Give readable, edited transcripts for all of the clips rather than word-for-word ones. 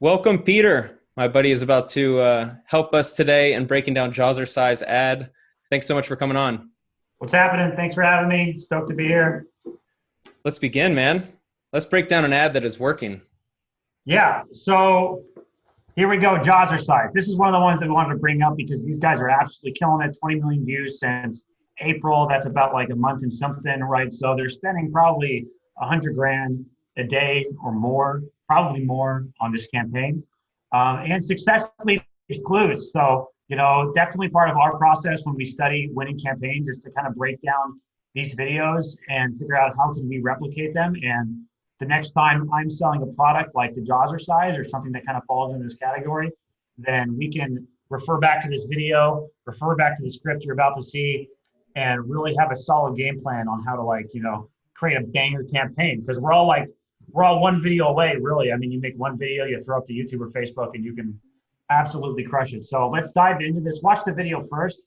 Welcome, Peter. My buddy is about to help us today in breaking down Jawzrsize ad. Thanks so much for coming on. What's happening? Thanks for having me. Stoked to be here. Let's begin, man. Let's break down an ad that is working. Yeah, so here we go, Jawzrsize. This is one of the ones that we wanted to bring up because these guys are absolutely killing it. 20 million views since April. That's about like a month and something, right? So they're spending probably 100 grand a day or more, probably more on this campaign, and successfully clues. So, definitely part of our process when we study winning campaigns is to kind of break down these videos and figure out how can we replicate them. And the next time I'm selling a product like the Jawzrsize or something that kind of falls in this category, then we can refer back to this video, refer back to the script you're about to see, and really have a solid game plan on how to create a banger campaign. Because we're all one video away, really. I mean, you make one video, you throw up to YouTube or Facebook, and you can absolutely crush it. So let's dive into this. Watch the video first,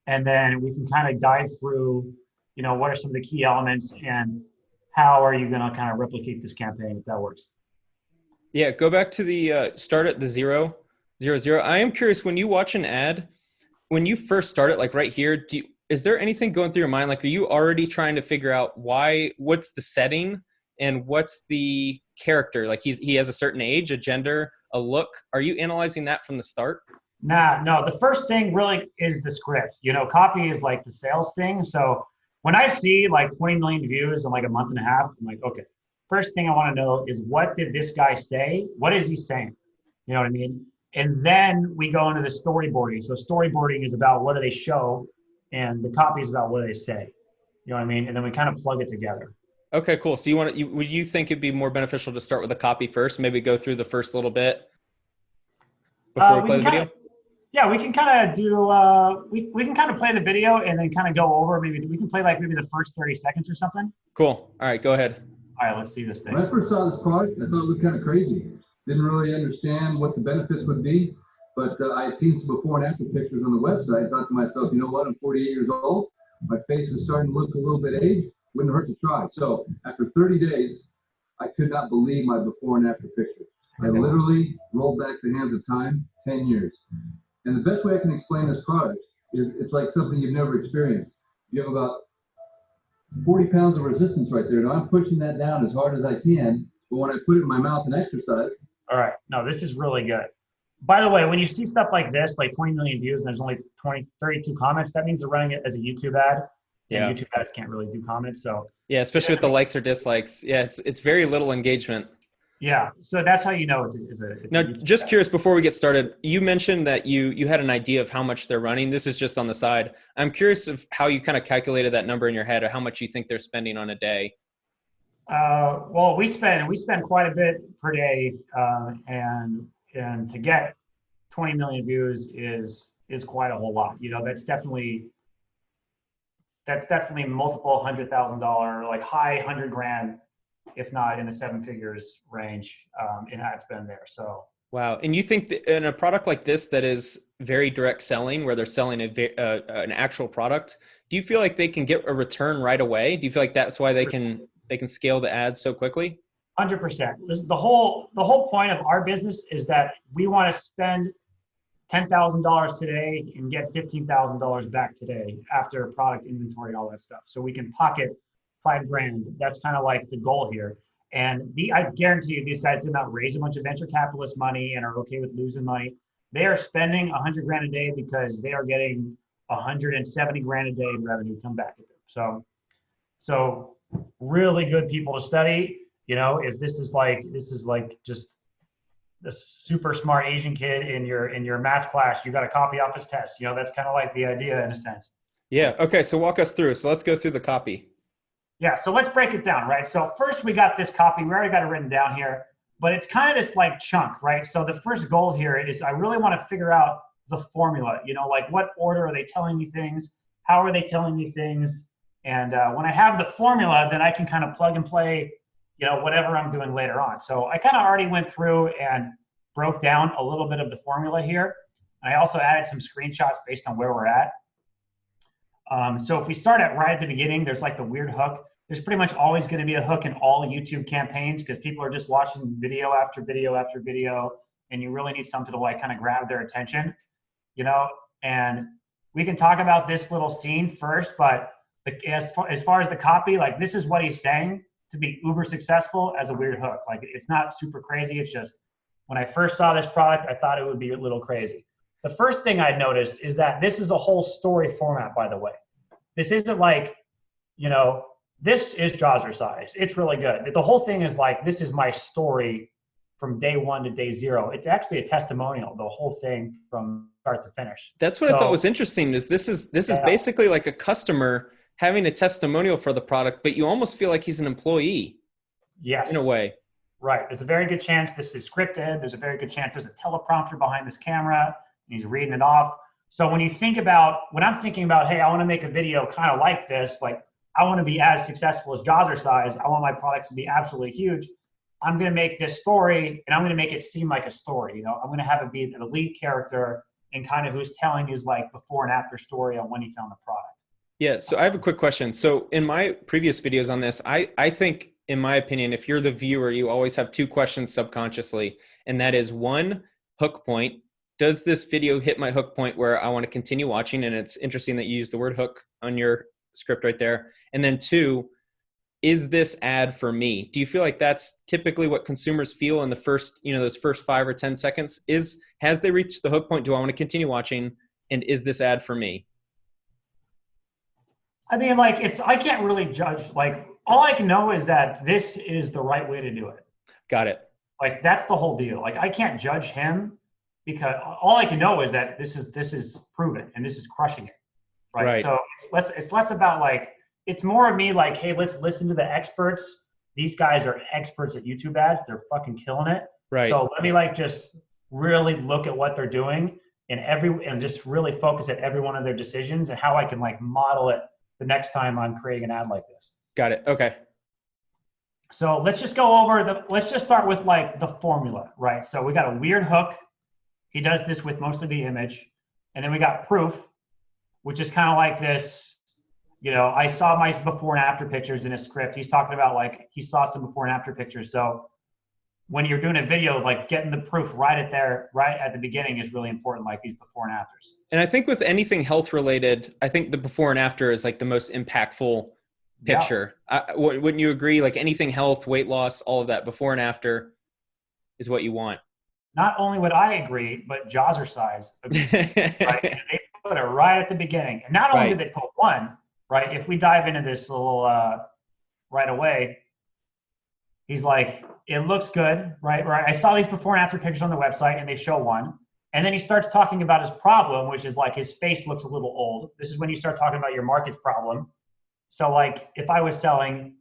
and then we can kind of dive through, what are some of the key elements and how are you going to kind of replicate this campaign if that works. Yeah, go back to the start at the 000. I am curious, when you watch an ad, when you first start it, like right here, is there anything going through your mind? Like, are you already trying to figure out what's the setting and what's the character? Like he has a certain age, a gender, a look. Are you analyzing that from the start? Nah, no. The first thing really is the script. Copy is like the sales thing. So when I see like 20 million views in like a month and a half, I'm like, okay, first thing I want to know is what did this guy say? What is he saying? You know what I mean? And then we go into the storyboarding. So storyboarding is about what do they show, and the copy is about what do they say. You know what I mean? And then we kind of plug it together. Okay, cool. So would you think it'd be more beneficial to start with the copy first, maybe go through the first little bit before we play the video? Yeah, we can kind of do, we can kind of play the video and then kind of go over, maybe we can play like maybe the first 30 seconds or something. Cool. All right, go ahead. All right, let's see this thing. When I first saw this product, I thought it looked kind of crazy. Didn't really understand what the benefits would be, but I had seen some before and after pictures on the website. I thought to myself, you know what, I'm 48 years old. My face is starting to look a little bit aged. Wouldn't hurt to try. So after 30 days, I could not believe my before and after picture. I literally rolled back the hands of time 10 years. And the best way I can explain this product is it's like something you've never experienced. You have about 40 pounds of resistance right there. Now I'm pushing that down as hard as I can, but when I put it in my mouth and exercise. All right, no, this is really good. By the way, when you see stuff like this, like 20 million views and there's only 32 comments, that means they're running it as a YouTube ad. Yeah, YouTube ads can't really do comments. So yeah, especially with the likes or dislikes. Yeah, it's very little engagement. Yeah, so that's how you know it's now, just curious, before we get started, you mentioned that you had an idea of how much they're running. This is just on the side. I'm curious of how you kind of calculated that number in your head, or how much you think they're spending on a day. Well, we spend quite a bit per day, and to get 20 million views is quite a whole lot. That's definitely multiple $100,000, like high 100 grand, if not in the 7 figures range, in ad spend there. So wow. And you think that in a product like this that is very direct selling, where they're selling an actual product, do you feel like they can get a return right away? Do you feel like that's why they can scale the ads so quickly? 100%. The whole point of our business is that we want to spend $10,000 today and get $15,000 back today after product inventory and all that stuff. So we can pocket 5 grand. That's kind of like the goal here. And I guarantee you, these guys did not raise a bunch of venture capitalist money and are okay with losing money. They are spending 100 grand a day because they are getting 170 grand a day in revenue come back at them. So really good people to study. If this is like just the super smart Asian kid in your math class, you got to copy off his test. That's kind of like the idea in a sense. Yeah. Okay. So walk us through. So let's go through the copy. Yeah. So let's break it down, right? So first we got this copy. We already got it written down here, but it's kind of this like chunk, right? So the first goal here is I really want to figure out the formula, like what order are they telling me things? How are they telling me things? And when I have the formula, then I can kind of plug and play, whatever I'm doing later on. So I kind of already went through and broke down a little bit of the formula here. I also added some screenshots based on where we're at. So if we start right at the beginning, there's like the weird hook. There's pretty much always going to be a hook in all YouTube campaigns because people are just watching video after video after video. and you really need something to like kind of grab their attention, you know. And we can talk about this little scene first, but as far as the copy, like this is what he's saying to be uber successful as a weird hook. Like it's not super crazy. It's just when I first saw this product, I thought it would be a little crazy. The first thing I noticed is that this is a whole story format, by the way. This isn't like, you know, this is Jawzrsize. It's really good. The whole thing is like, this is my story from day one to day zero. It's actually a testimonial, the whole thing from start to finish. That's what I thought was interesting is this is basically like a customer having a testimonial for the product, but you almost feel like he's an employee. Yes. In a way. Right. There's a very good chance this is scripted. There's a very good chance there's a teleprompter behind this camera and he's reading it off. So when I'm thinking about, hey, I want to make a video kind of like this, like I want to be as successful as Jawzrsize. I want my products to be absolutely huge. I'm going to make this story and I'm going to make it seem like a story. You know, I'm going to have it be the lead character and kind of who's telling his like before and after story on when he found the product. Yeah. So I have a quick question. So in my previous videos on this, I think, in my opinion, if you're the viewer, you always have two questions subconsciously. And that is one, hook point. Does this video hit my hook point where I want to continue watching? And it's interesting that you use the word hook on your script right there. And then two, is this ad for me? Do you feel like that's typically what consumers feel in the first, you know, those first 5 or 10 seconds? Has they reached the hook point? Do I want to continue watching? And is this ad for me? I mean, like I can't really judge. Like all I can know is that this is the right way to do it. Got it. Like that's the whole deal. Like I can't judge him because all I can know is that this is proven and this is crushing it. Right. So it's less about like, it's more of me like, hey, let's listen to the experts. These guys are experts at YouTube ads. They're fucking killing it. Right. So let me like just really look at what they're doing and just really focus at every one of their decisions and how I can like model it the next time I'm creating an ad like this. Got it. Okay. So let's just go over let's just start with like the formula, right? So we got a weird hook. He does this with mostly the image. And then we got proof, which is kind of like this, you know, I saw my before and after pictures in his script. He's talking about like, he saw some before and after pictures. So when you're doing a video, like getting the proof right at the beginning is really important, like these before and afters. And I think with anything health related, I think the before and after is like the most impactful picture. Yeah. Wouldn't you agree? Like anything health, weight loss, all of that before and after is what you want. Not only would I agree, but Jawzrsize agrees, right? And they put it right at the beginning. And not only did they put one, right? If we dive into this a little right away, he's like, it looks good, right? I saw these before and after pictures on the website and they show one. And then he starts talking about his problem, which is like his face looks a little old. This is when you start talking about your market's problem. So like if I was selling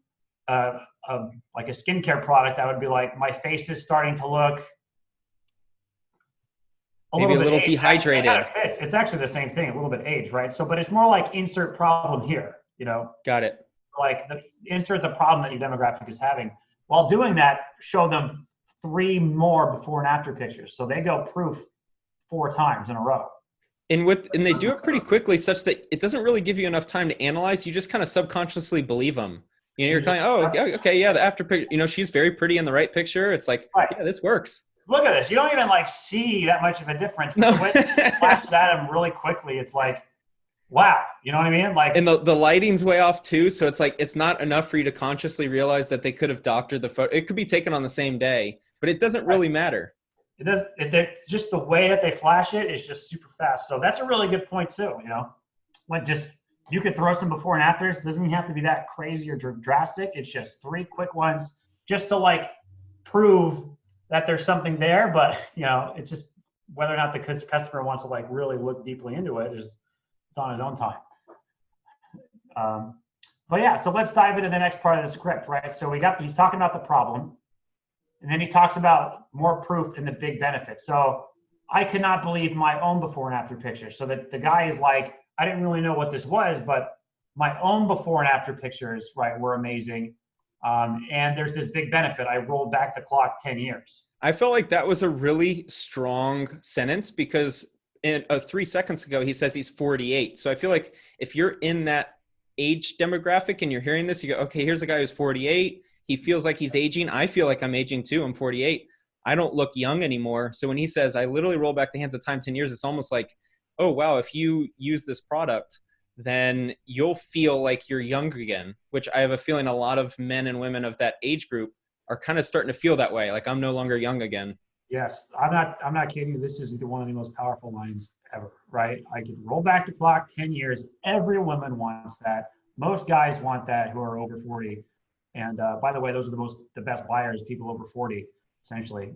like a skincare product, I would be like, my face is starting to look maybe a little dehydrated. It's actually the same thing, a little bit aged, right? So, but it's more like insert problem here, you know? Got it. Like insert the problem that your demographic is having. While doing that, show them 3 more before and after pictures. So they go proof 4 times in a row. And they do it pretty quickly such that it doesn't really give you enough time to analyze. You just kind of subconsciously believe them. You know, you're kind of, oh, okay, yeah, the after picture, you know, she's very pretty in the right picture. It's like, yeah, this works. Look at this. You don't even like see that much of a difference. No. When it flashes at him really quickly, it's like, wow. You know what I mean? Like, and the lighting's way off too. So it's like, it's not enough for you to consciously realize that they could have doctored the photo. It could be taken on the same day, but it doesn't really matter. It does. Just the way that they flash it is just super fast. So that's a really good point too. You know, when you could throw some before and afters. It doesn't even have to be that crazy or drastic. It's just 3 quick ones just to like prove that there's something there. But you know, it's just whether or not the customer wants to like really look deeply into it is it's on his own time. But yeah, so let's dive into the next part of the script, right? So he's talking about the problem. And then he talks about more proof and the big benefits. So I could not believe my own before and after pictures. So that the guy is like, I didn't really know what this was, but my own before and after pictures, right, were amazing. And there's this big benefit. I rolled back the clock 10 years. I felt like that was a really strong sentence because 3 seconds ago, he says he's 48. So I feel like if you're in that age demographic and you're hearing this, you go, okay, here's a guy who's 48. He feels like he's aging. I feel like I'm aging too. I'm 48. I don't look young anymore. So when he says, I literally roll back the hands of time 10 years, it's almost like, oh, wow, if you use this product, then you'll feel like you're young again, which I have a feeling a lot of men and women of that age group are kind of starting to feel that way. Like, I'm no longer young again. Yes, I'm not kidding you. This is one of the most powerful lines ever, right? I can roll back the clock 10 years. Every woman wants that. Most guys want that who are over 40. And by the way, those are the best buyers, people over 40, essentially.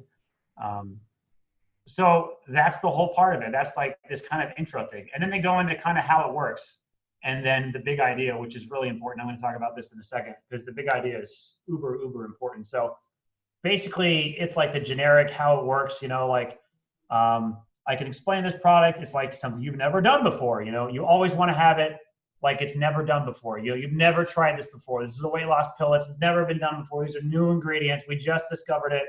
So that's the whole part of it. That's like this kind of intro thing. And then they go into kind of how it works. And then the big idea, which is really important. I'm going to talk about this in a second because the big idea is uber important. So basically, it's like the generic how it works, like I can explain this product. It's like something you've never done before. You always want to have it like it's never done before. You've never tried this before. This is a weight loss pill. It's never been done before. These are new ingredients. We just discovered it.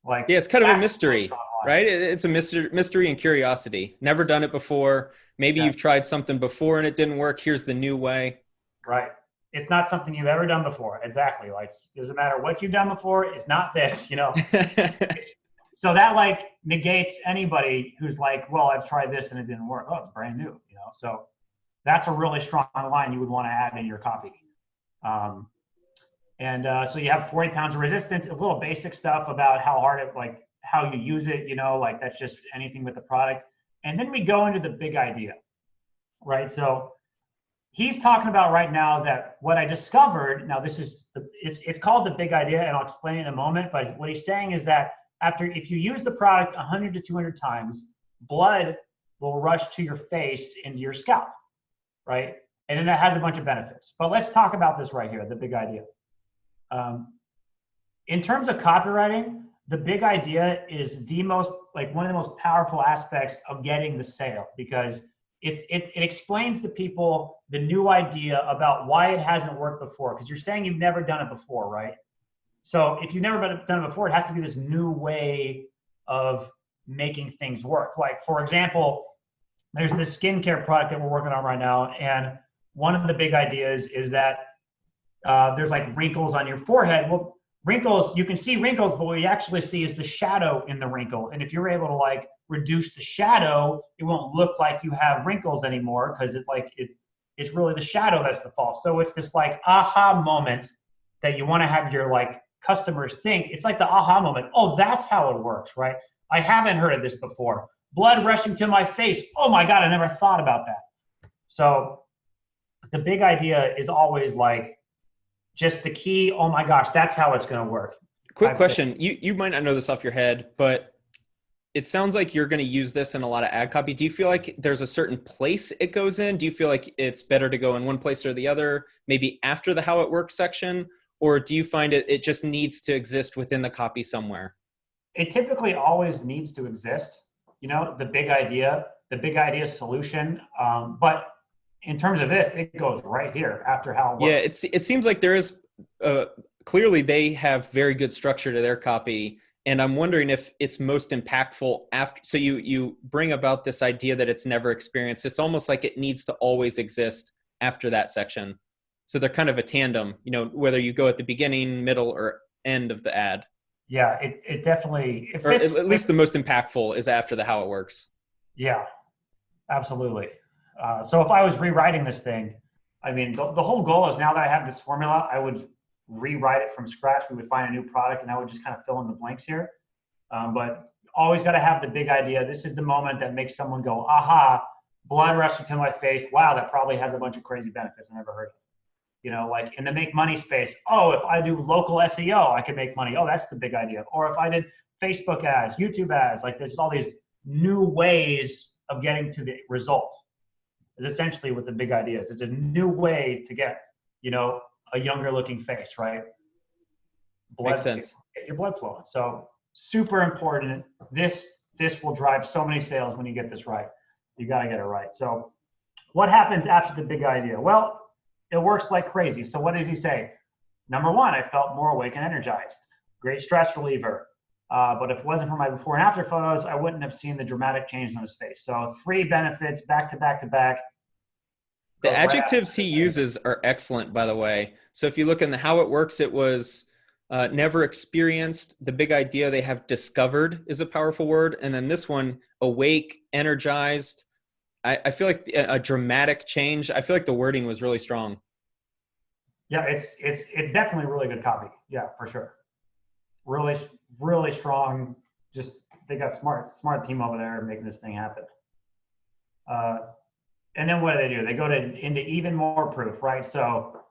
Like, yeah, it's kind of a mystery, right? It's a mystery and curiosity. Never done it before. Maybe you've tried something before and it didn't work. Here's the new way. Right. It's not something you've ever done before. Exactly. Like, doesn't matter what you've done before. It's not this, So that like negates anybody who's like, well, I've tried this and it didn't work. Oh, it's brand new, So that's a really strong line you would want to add in your copy. So you have 40 pounds of resistance, a little basic stuff about how hard it, like how you use it, like that's just anything with the product. And then we go into the big idea, right? So he's talking about right now that what I discovered, now this is, it's called the big idea, and I'll explain it in a moment, but what he's saying is that if you use the product 100 to 200 times, blood will rush to your face into your scalp, right? And then that has a bunch of benefits. But let's talk about this right here, the big idea. In terms of copywriting, the big idea is one of the most powerful aspects of getting the sale, because it explains to people the new idea about why it hasn't worked before. Because you're saying you've never done it before, right? So if you've never done it before, it has to be this new way of making things work. Like, for example, there's this skincare product that we're working on right now. And one of the big ideas is that there's like wrinkles on your forehead. Well, wrinkles, you can see wrinkles, but what you actually see is the shadow in the wrinkle. And if you're able to like reduce the shadow, it won't look like you have wrinkles anymore, because it's really the shadow that's the fault. So it's this like aha moment that you want to have your like customers think. It's like the aha moment. Oh, that's how it works, right? I haven't heard of this before. Blood rushing to my face. Oh my God, I never thought about that. So the big idea is always like just the key. Oh my gosh, that's how it's going to work. Quick question. You might not know this off your head, but it sounds like you're going to use this in a lot of ad copy. Do you feel like there's a certain place it goes in? Do you feel like it's better to go in one place or the other, maybe after the how it works section? Or do you find it just needs to exist within the copy somewhere? It typically always needs to exist. The big idea solution. But in terms of this, it goes right here after how it works. Yeah, it seems like there is clearly they have very good structure to their copy. And I'm wondering if it's most impactful after. So you bring about this idea that it's never experienced. It's almost like it needs to always exist after that section. So they're kind of a tandem, whether you go at the beginning, middle, or end of the ad. Yeah, it definitely. Or at least the most impactful is after the how it works. Yeah, absolutely. So if I was rewriting this thing, I mean, the whole goal is now that I have this formula, I would rewrite it from scratch. We would find a new product and I would just kind of fill in the blanks here. But always got to have the big idea. This is the moment that makes someone go, aha, blood rushing to my face. Wow, that probably has a bunch of crazy benefits I never heard of. Like in the make money space. Oh, if I do local SEO, I can make money. Oh, that's the big idea. Or if I did Facebook ads, YouTube ads, like there's all these new ways of getting to the result. Is essentially what the big idea is. It's a new way to get, a younger looking face, right? Makes sense. Get your blood flowing. So super important. This will drive so many sales when you get this right. You got to get it right. So what happens after the big idea? Well, it works like crazy. So what does he say? Number one, I felt more awake and energized. Great stress reliever. But if it wasn't for my before and after photos, I wouldn't have seen the dramatic change on his face. So 3 benefits back to back to back. The adjectives he uses are excellent, by the way. So if you look in the how it works, it was never experienced. The big idea they have discovered is a powerful word. And then this one, awake, energized. I feel like a dramatic change. I feel like the wording was really strong. Yeah, it's definitely really good copy. Yeah, for sure. Really, really strong. Just they got smart team over there making this thing happen. And then what do? They go into even more proof, right? So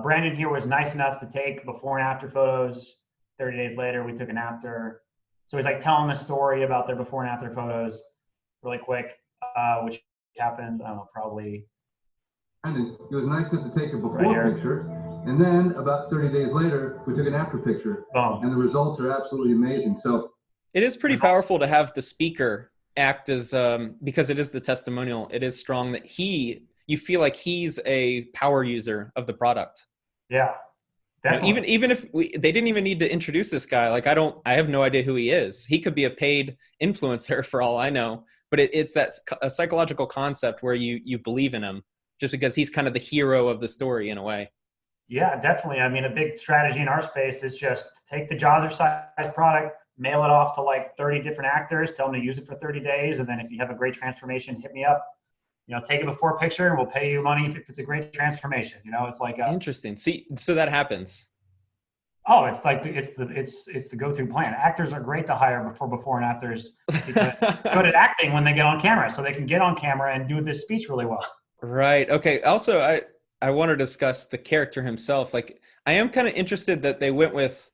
Brandon here was nice enough to take before and after photos. 30 days later, we took an after. So he's like telling a story about their before and after photos really quick, which happened, I don't know, probably. Brandon, it was nice enough to take a before Right picture, and then about 30 days later, we took an after picture. Boom. And the results are absolutely amazing. So it is pretty powerful to have the speaker act as, because it is the testimonial. It is strong that you feel like he's a power user of the product. Yeah. Definitely. Even if they didn't even need to introduce this guy, like I have no idea who he is. He could be a paid influencer for all I know, but it's that a psychological concept where you believe in him just because he's kind of the hero of the story in a way. Yeah, definitely. I mean, a big strategy in our space is just take the Jawzrsize product, mail it off to like 30 different actors, tell them to use it for 30 days. And then if you have a great transformation, hit me up. Take a before picture and we'll pay you money if it's a great transformation. It's like interesting. See, so that happens. Oh, it's like it's the go-to plan. Actors are great to hire before and afters because they're good at acting when they get on camera, so they can get on camera and do this speech really well. Right. Okay. Also, I want to discuss the character himself. Like, I am kind of interested that they went with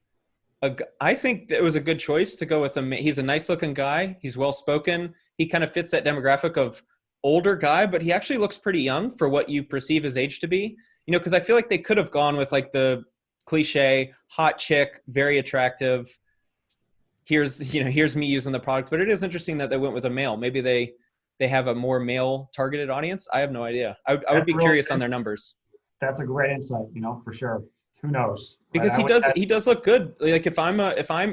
I think it was a good choice to go with him. He's a nice looking guy. He's well spoken. He kind of fits that demographic of older guy, but he actually looks pretty young for what you perceive his age to be. Because I feel like they could have gone with like the cliche hot chick, very attractive. Here's me using the products, but it is interesting that they went with a male. Maybe they have a more male targeted audience. I have no idea. I would be curious on their numbers. That's a great insight, for sure. Who knows? Because he does look good. Like if I'm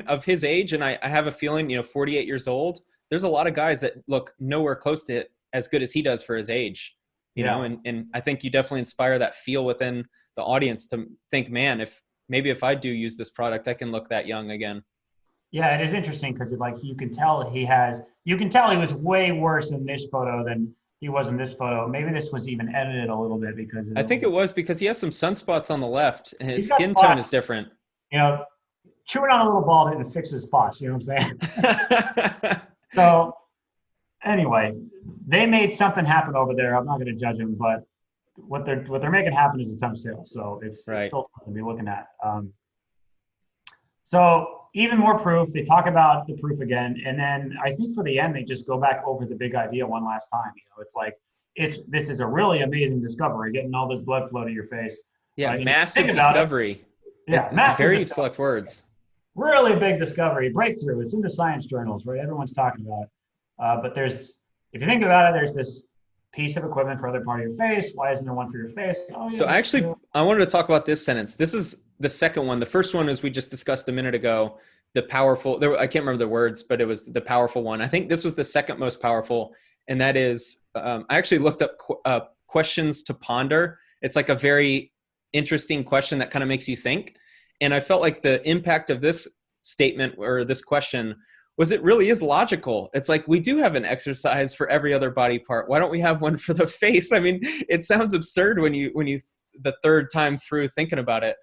of his age and I have a feeling, 48 years old, there's a lot of guys that look nowhere close to it as good as he does for his age, and I think you definitely inspire that feel within the audience to think, man, if I do use this product, I can look that young again. Yeah, it is interesting because you can tell he was way worse in this photo than he was in this photo. Maybe this was even edited a little bit because I think it was because he has some sunspots on the left and his skin spots. Tone is different. Chewing on a little ball didn't fix his spots. You know what I'm saying? So anyway, they made something happen over there. I'm not going to judge them, but what they're making happen is a ton of sales. So it's still something to be looking at. So even more proof. They talk about the proof again, and then I think for the end they just go back over the big idea one last time. It's like this is a really amazing discovery, getting all this blood flow to your face. Yeah, massive discovery. Massive. Very discovery. select words. Really big discovery, breakthrough. It's in the science journals, right? Everyone's talking about it. But if you think about it, there's this piece of equipment for other part of your face. Why isn't there one for your face? Oh, yeah, so I wanted to talk about this sentence. This is the second one. The first one, as we just discussed a minute ago, the powerful, I can't remember the words, but it was the powerful one. I think this was the second most powerful. And that is, I actually looked up questions to ponder. It's like a very interesting question that kind of makes you think. And I felt like the impact of this statement or this question was it really is logical. It's like, we do have an exercise for every other body part. Why don't we have one for the face? I mean, it sounds absurd when you the third time through thinking about it,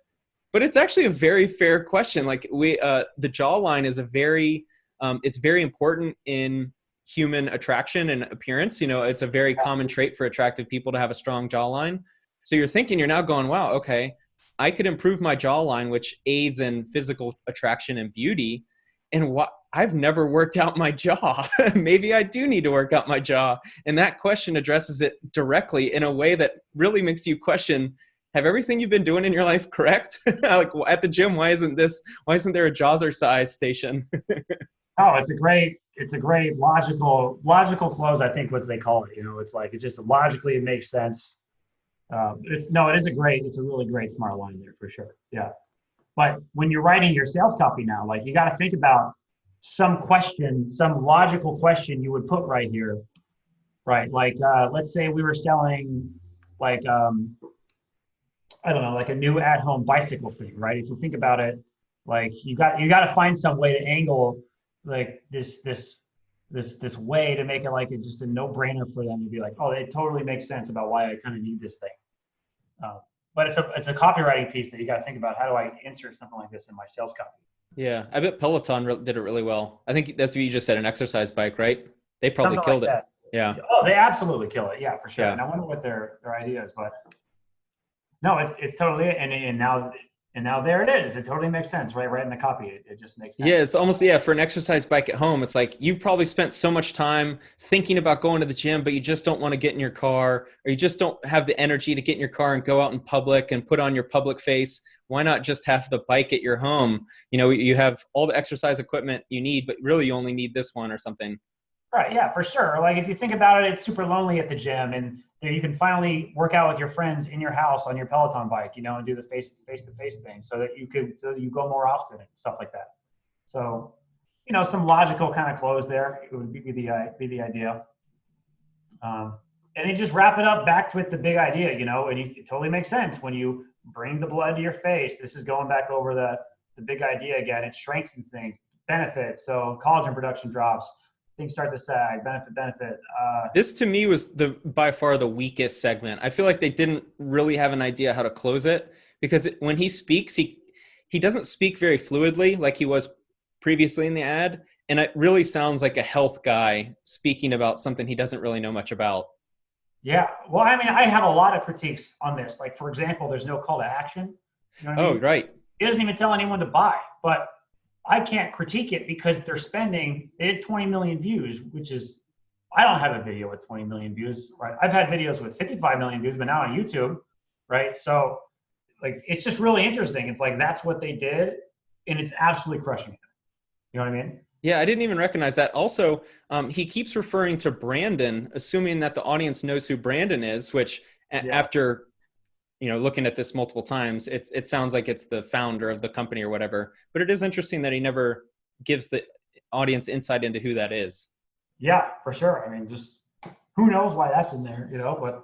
but it's actually a very fair question. Like the jawline is it's very important in human attraction and appearance. It's a very common trait for attractive people to have a strong jawline. So you're now going, wow, okay, I could improve my jawline, which aids in physical attraction and beauty. And I've never worked out my jaw. Maybe I do need to work out my jaw. And that question addresses it directly in a way that really makes you question, have everything you've been doing in your life correct? Like at the gym, why isn't there a Jawzrsize station? Oh, it's a great logical close, I think, what they call it. It's like, it just logically, it makes sense. It's a really great smart line there for sure. Yeah. But when you're writing your sales copy now, like you got to think about some logical question you would put right here, right? Like, let's say we were selling like, I don't know, like a new at-home bicycle thing, right? If you think about it, Like you got to find some way to angle like this way to make it like it's just a no-brainer for them to be like, oh, it totally makes sense about why I kind of need this thing. But it's a copywriting piece that you got to think about. How do I insert something like this in my sales copy? Yeah, I bet Peloton did it really well. I think that's what you just said, an exercise bike, right? They probably Something killed like it. that. Yeah. Oh, they absolutely kill it. Yeah, for sure. Yeah. And I wonder what their idea is, but no, it's totally it. And now there it is. It totally makes sense, right in the copy. It just makes sense. Yeah, it's almost, for an exercise bike at home, it's like you've probably spent so much time thinking about going to the gym, but you just don't want to get in your car, or you just don't have the energy to get in your car and go out in public and put on your public face. Why not just have the bike at your home? You know, you have all the exercise equipment you need, but really you only need this one or something. Right. Yeah, for sure. Like if you think about it, it's super lonely at the gym, and you can finally work out with your friends in your house on your Peloton bike, you know, and do the face-to-face thing, so that you go more often and stuff like that. So, you know, some logical kind of close there. It would be the idea. And then just wrap it up back with the big idea, you know, and it totally makes sense when you bring the blood to your face. This is going back over the big idea again. It strengthens things, benefits. So collagen production drops. Things start to sag, benefit. This to me was by far the weakest segment. I feel like they didn't really have an idea how to close it, because when he speaks, he doesn't speak very fluidly like he was previously in the ad. And it really sounds like a health guy speaking about something he doesn't really know much about. Yeah. Well, I mean, I have a lot of critiques on this. Like, for example, there's no call to action. You know what I mean? Right. He doesn't even tell anyone to buy, but I can't critique it because they did 20 million views, which is, I don't have a video with 20 million views, right? I've had videos with 55 million views, but now on YouTube, right? So like, it's just really interesting. It's like, that's what they did, and it's absolutely crushing it. You know what I mean? Yeah, I didn't even recognize that. Also, he keeps referring to Brandon, assuming that the audience knows who Brandon is, which after, you know, looking at this multiple times, it sounds like it's the founder of the company or whatever. But it is interesting that he never gives the audience insight into who that is. Yeah, for sure. I mean, just who knows why that's in there, you know, but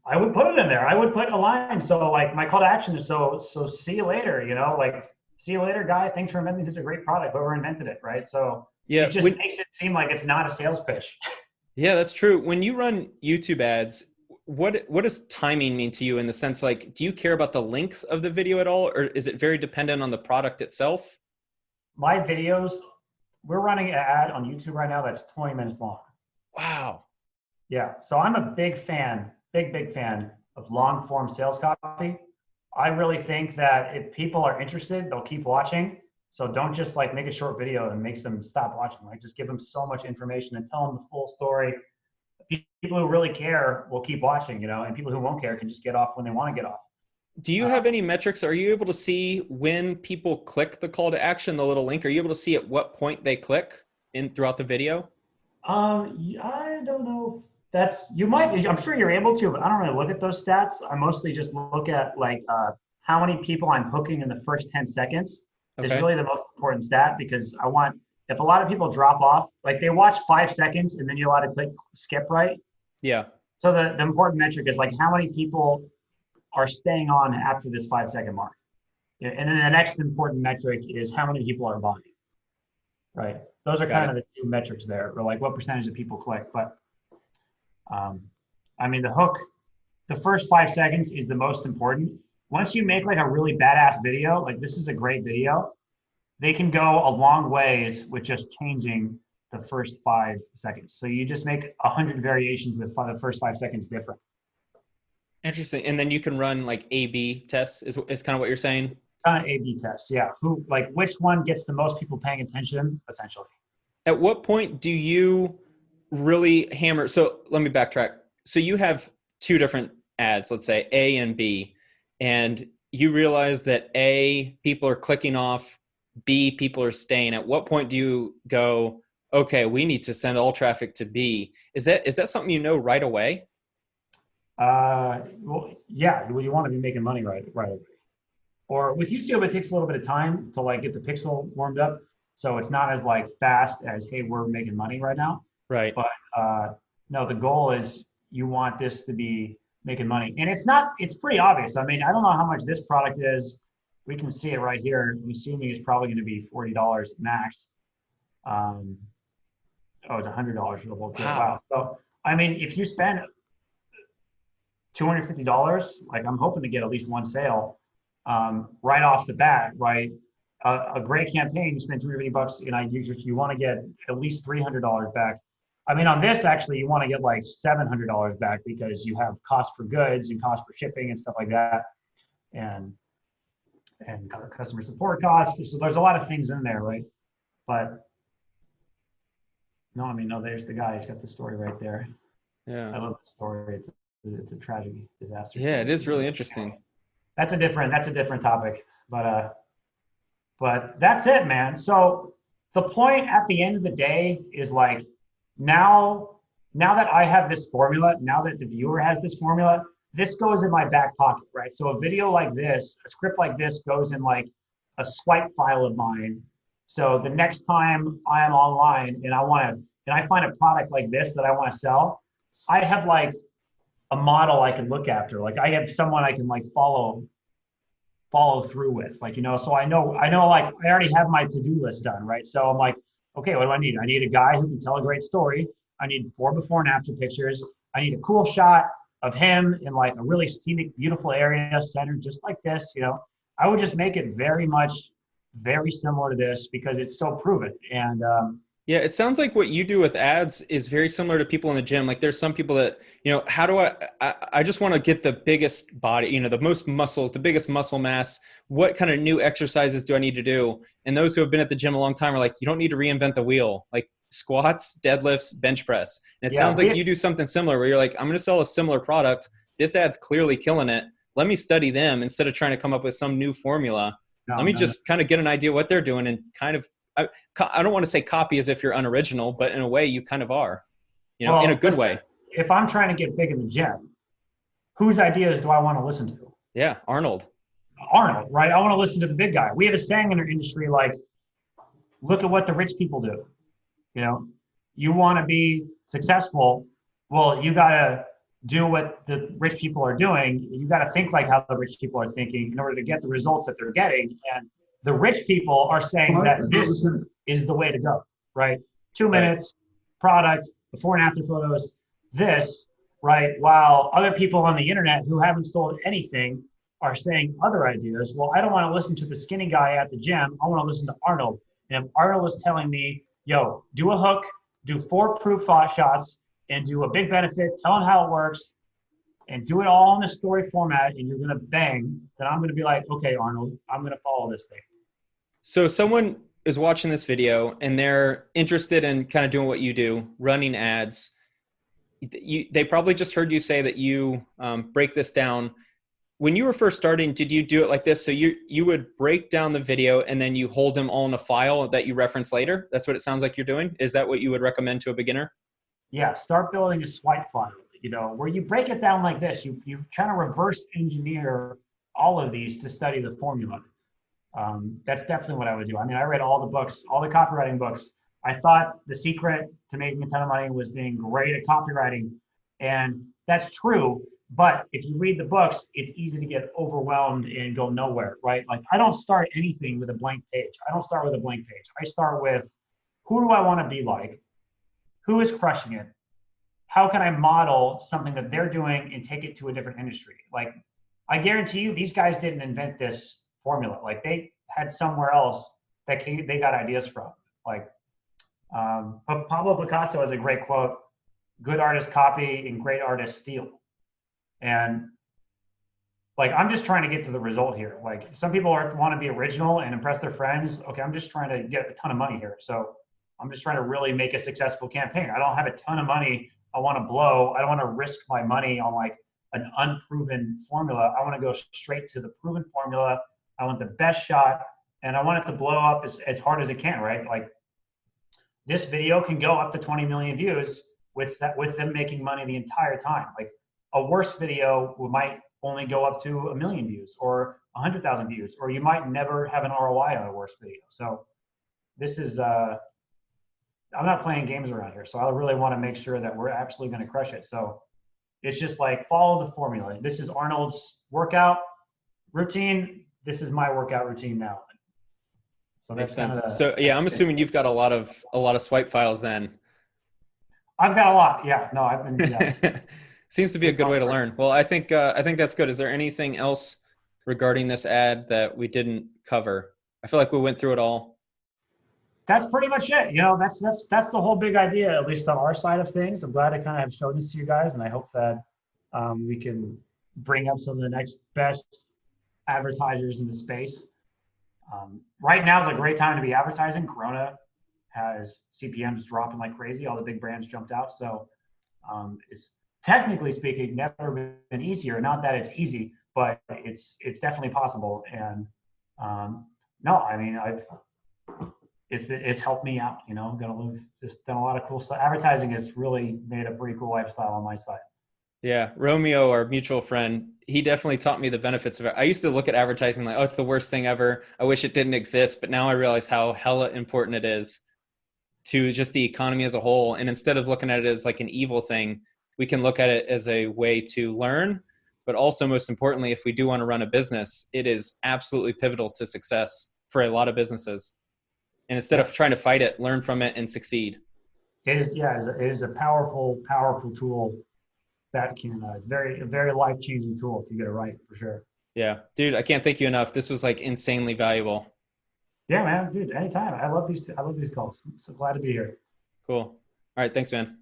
I would put it in there. I would put a line. So like my call to action is so see you later, you know, like, see you later, guy. Thanks for inventing such a great product. Whoever invented it, right? So it just makes it seem like it's not a sales pitch. Yeah, that's true. When you run YouTube ads, what does timing mean to you, in the sense, like, do you care about the length of the video at all, or is it very dependent on the product itself? My videos, we're running an ad on YouTube right now that's 20 minutes long. Wow. Yeah. So I'm a big fan of long form sales copy. I really think that if people are interested, they'll keep watching. So don't just like make a short video and makes them stop watching. Like, just give them so much information and tell them the full story. People who really care will keep watching, you know, and people who won't care can just get off when they want to get off. Do you have any metrics? Are you able to see when people click the call to action, the little link? Are you able to see at what point they click throughout the video? I don't know. I'm sure you're able to, but I don't really look at those stats. I mostly just look at like how many people I'm hooking in the first 10 seconds is really the most important stat, because if a lot of people drop off, like they watch 5 seconds and then you're allowed to click skip, right? Yeah. So the important metric is like how many people are staying on after this 5 second mark. And then the next important metric is how many people are buying, right? Those are kind of the two metrics there, or like what percentage of people click. But I mean, the hook, the first 5 seconds is the most important. Once you make like a really badass video, like this is a great video, they can go a long ways with just changing the first 5 seconds. So you just make 100 variations with the first 5 seconds different. Interesting. And then you can run like A/B tests is kind of what you're saying? Kind of A/B tests, yeah. Which one gets the most people paying attention, essentially. At what point do you really hammer? So let me backtrack. So you have 2 different ads, let's say A and B, and you realize that A, people are clicking off, B, people are staying. At what point do you go, okay, we need to send all traffic to B? Is that something you know right away? Well, yeah, you want to be making money right away. Or with YouTube, it takes a little bit of time to like get the pixel warmed up. So it's not as like fast as, hey, we're making money right now. Right. But no, the goal is you want this to be making money. And it's pretty obvious. I mean, I don't know how much this product is we can see it right here. I'm assuming it's probably going to be $40 max. Oh, it's $100 for the whole kit. Wow. So, I mean, if you spend $250, like I'm hoping to get at least one sale right off the bat, right? A great campaign, you spend $250 and you want to get at least $300 back. I mean, on this, actually, you want to get like $700 back because you have cost for goods and cost for shipping and stuff like that. And customer support costs. So there's a lot of things in there, right? But no, I mean, no, there's the guy. He's got the story right there. Yeah. I love the story. It's a tragic disaster. Yeah, it is really interesting. That's a different topic, but that's it, man. So the point at the end of the day is like, now that I have this formula, now that the viewer has this formula, this goes in my back pocket, right? So a video like this, a script like this goes in like a swipe file of mine. So the next time I am online and I find a product like this that I want to sell, I have like a model I can look after. Like I have someone I can like follow through with, like, you know, so I know like I already have my to-do list done, right? So I'm like, okay, what do I need? I need a guy who can tell a great story. I need 4 before and after pictures. I need a cool shot of him in like a really scenic, beautiful area centered just like this, you know. I would just make it very similar to this because it's so proven. And yeah, it sounds like what you do with ads is very similar to people in the gym. Like there's some people that, you know, how do I just want to get the biggest body, you know, the most muscles, the biggest muscle mass. What kind of new exercises do I need to do? And those who have been at the gym a long time are like, you don't need to reinvent the wheel. Like squats, deadlifts, bench press. And it sounds like you do something similar where you're like, I'm going to sell a similar product. This ad's clearly killing it. Let me study them instead of trying to come up with some new formula. Let me just kind of get an idea what they're doing and kind of, I don't want to say copy as if you're unoriginal, but in a way you kind of are, you know, well, in a good way. If I'm trying to get big in the gym, whose ideas do I want to listen to? Yeah, Arnold, right? I want to listen to the big guy. We have a saying in our industry, like, look at what the rich people do. You know, you want to be successful. Well, you got to do what the rich people are doing. You got to think like how the rich people are thinking in order to get the results that they're getting. And the rich people are saying that this is the way to go, right? 2 minutes, product, before and after photos, this, right? While other people on the internet who haven't sold anything are saying other ideas. Well, I don't want to listen to the skinny guy at the gym. I want to listen to Arnold. And if Arnold is telling me, yo, do a hook, do 4 proof shots, and do a big benefit, tell them how it works, and do it all in the story format, and you're going to bang, then I'm going to be like, okay, Arnold, I'm going to follow this thing. So someone is watching this video and they're interested in kind of doing what you do, running ads. They probably just heard you say that you break this down. When you were first starting, did you do it like this? So you would break down the video and then you hold them all in a file that you reference later? That's what it sounds like you're doing? Is that what you would recommend to a beginner? Yeah, start building a swipe file, you know, where you break it down like this. You're trying to reverse engineer all of these to study the formula. That's definitely what I would do. I mean, I read all the books, all the copywriting books. I thought the secret to making a ton of money was being great at copywriting. And that's true. But if you read the books, it's easy to get overwhelmed and go nowhere, right? Like I don't start anything with a blank page. I don't start with a blank page. I start with, who do I want to be like? Who is crushing it? How can I model something that they're doing and take it to a different industry? Like, I guarantee you, these guys didn't invent this formula. Like, they had somewhere else that they got ideas from. Like, but Pablo Picasso has a great quote: "Good artists copy and great artists steal." And like, I'm just trying to get to the result here. Like, some people want to be original and impress their friends. Okay, I'm just trying to get a ton of money here. So I'm just trying to really make a successful campaign. I don't have a ton of money I want to blow. I don't want to risk my money on like an unproven formula. I want to go straight to the proven formula. I want the best shot, and I want it to blow up as hard as it can, right? Like, this video can go up to 20 million views with them making money the entire time. Like, a worse video might only go up to 1 million views or 100,000 views, or you might never have an ROI on a worse video. So this is, I'm not playing games around here. So I really want to make sure that we're absolutely going to crush it. So it's just like, follow the formula. This is Arnold's workout routine. this is my workout routine now. So Makes that's sense. kind of So yeah, I'm assuming you've got a lot of swipe files then. I've got a lot. Yeah, no, I've been, yeah. Seems to be a good way to learn. Well, I think that's good. Is there anything else regarding this ad that we didn't cover? I feel like we went through it all. That's pretty much it. You know, that's the whole big idea, at least on our side of things. I'm glad I kind of have shown this to you guys, and I hope that we can bring up some of the next best advertisers in the space. Right now is a great time to be advertising. Corona has CPMs dropping like crazy. All the big brands jumped out. So it's technically speaking never been easier. Not that it's easy, but it's definitely possible. And no, I mean, it's helped me out. You know, I'm gonna live, just done a lot of cool stuff. Advertising has really made a pretty cool lifestyle on my side. Yeah, Romeo, our mutual friend, he definitely taught me the benefits of it. I used to look at advertising like, oh, it's the worst thing ever. I wish it didn't exist. But now I realize how hella important it is to just the economy as a whole. And instead of looking at it as like an evil thing, we can look at it as a way to learn. But also, most importantly, if we do want to run a business, it is absolutely pivotal to success for a lot of businesses. And instead of trying to fight it, learn from it and succeed. It is, yeah, it is a powerful tool that can, it's a very life-changing tool if you get it right, for sure. Yeah, dude, I can't thank you enough. This was like insanely valuable. Yeah, man, dude, anytime. I love these calls. I'm so glad to be here. Cool. All right. Thanks, man.